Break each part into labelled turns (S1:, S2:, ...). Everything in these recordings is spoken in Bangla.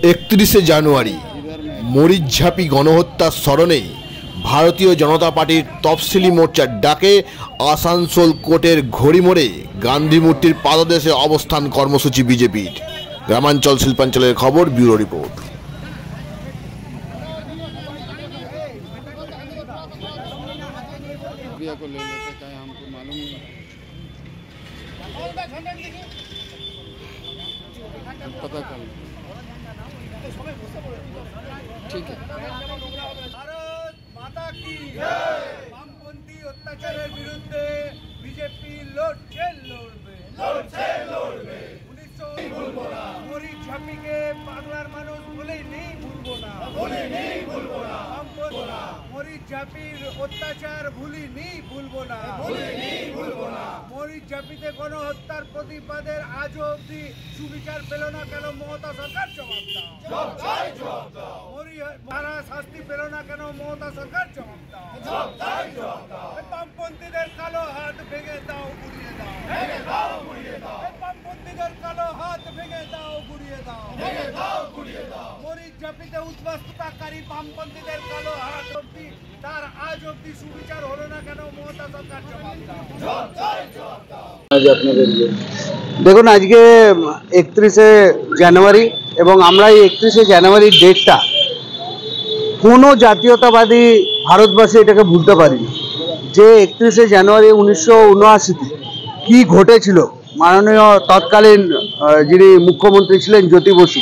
S1: 31 জানুয়ারি মরিচঝাপি গণহত্যার স্মরণে ভারতীয় জনতা পার্টির তফসিলি মোর্চার ডাকে আসানসোল কোর্টের ঘড়িমোড়ে গান্ধী মূর্তির পাদদেশে অবস্থান কর্মসূচি বিজেপির। গ্রামাঞ্চল শিল্পাঞ্চলের খবর, ব্যুরো রিপোর্ট।
S2: पता कर ठीक है।
S3: भारत माता की जय। वामपंथी अत्याचारेर बिरुद्धे बीजेपी लड़ছে লড়বে। 19 ভুলবো না। মরিচঝাপিকে বাংলার মানুষ ভুলেই নেই, ভুলবো না। মরিচঝাপির অত্যাচার ভুলিনি, ভুলবো না। মরিচঝাপিতে গণহত্যার প্রতিবাদের আজও অবধি সুবিচার পেল না কেন মমতা সরকার? জবাব দাও। মারা শাস্তি পেল না কেন মমতা সরকার? জবাব দাও। বামপন্থীদের কালো হাত ভেঙে দাও, গুড়িয়ে দাও। বামপন্থীদের কালো হাত ভেঙে দাও, গুড়িয়ে দাও। মরিচঝাপিতে উদ্বাস্তুতাকারী বামপন্থীদের কালো হাত অবধি তার আজ অবধি সুবিচার হলো না কেন মমতা সরকার? জবাব দাও।
S4: দেখুন, আজকে 31 জানুয়ারি এবং আমরা এই 31 জানুয়ারির ডেটটা কোনো জাতীয়তাবাদী ভারতবাসী এটাকে ভুলতে পারিনি। যে 31 জানুয়ারি 1979-তে কী ঘটেছিল, মাননীয় তৎকালীন যিনি মুখ্যমন্ত্রী ছিলেন জ্যোতি বসু,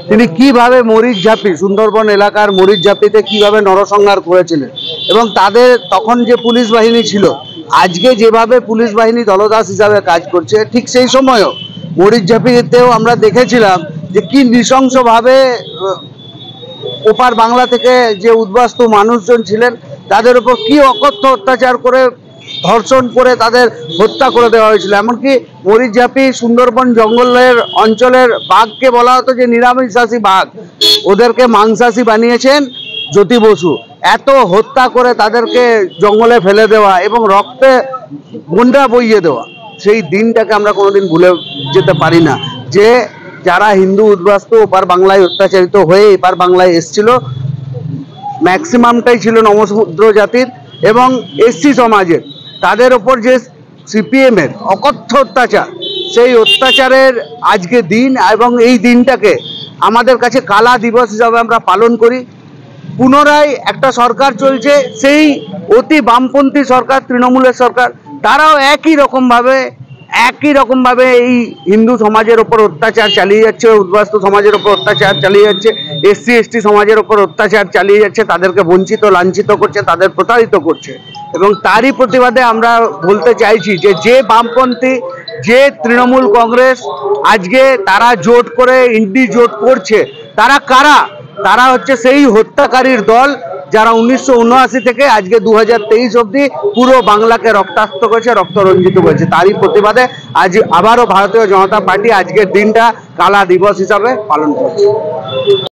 S4: তিনি কিভাবে মরিচঝাপি, সুন্দরবন এলাকার মরিচঝাপিতে কিভাবে নরসংহার করেছিলেন এবং তাদের তখন যে পুলিশ বাহিনী ছিল, আজকে যেভাবে পুলিশ বাহিনী দলদাস হিসাবে কাজ করছে, ঠিক সেই সময়ও মরিচঝাপিতেও আমরা দেখেছিলাম যে কি নৃশংসভাবে ওপার বাংলা থেকে যে উদ্বাস্তু মানুষজন ছিলেন তাদের উপর কি অকথ্য অত্যাচার করে, ধর্ষণ করে তাদের হত্যা করে দেওয়া হয়েছিল। এমনকি মরিচঝাপি সুন্দরবন জঙ্গলের অঞ্চলের বাঘকে বলা হতো যে নিরামিষাশী বাঘ, ওদেরকে মাংসাশী বানিয়েছেন জ্যোতি বসু। এত হত্যা করে তাদেরকে জঙ্গলে ফেলে দেওয়া এবং রক্তে গন্ডা বইয়ে দেওয়া, সেই দিনটাকে আমরা কোনোদিন ভুলে যেতে পারি না। যে যারা হিন্দু উদ্বাস্তু ওপার বাংলায় অত্যাচারিত হয়ে এপার বাংলায় এসছিল, ম্যাক্সিমামটাই ছিল নমশূদ্র জাতির এবং এসসি সমাজের, তাদের ওপর যে সিপিএমের অকথ্য অত্যাচার, সেই অত্যাচারের আজকে দিন এবং এই দিনটাকে আমাদের কাছে কালা দিবস হিসাবে আমরা পালন করি। পুনরায় একটা সরকার চলছে, সেই অতি বামপন্থী সরকার, তৃণমূলের সরকার, তারাও একই রকমভাবে এই হিন্দু সমাজের ওপর অত্যাচার চালিয়ে যাচ্ছে, উদ্বাস্তু সমাজের ওপর অত্যাচার চালিয়ে যাচ্ছে, এসসি এসটি সমাজের ওপর অত্যাচার চালিয়ে যাচ্ছে, তাদেরকে বঞ্চিত লাঞ্ছিত করছে, তাদের প্রতারিত করছে। এবং তারই প্রতিবাদে আমরা বলতে চাইছি যে বামপন্থী, যে তৃণমূল কংগ্রেস আজকে তারা জোট করে ইন্ডি জোট করছে, তারা কারা? তারা হচ্ছে সেই হত্যাকারীর দল যারা 1979 থেকে আজকে 2023 অবধি পুরো বাংলাকে রক্তাক্ত করেছে, রক্তরঞ্জিত করেছে। তারই প্রতিবাদে আজ আবারও ভারতীয় জনতা পার্টি আজকের দিনটা কালা দিবস হিসাবে পালন করছে।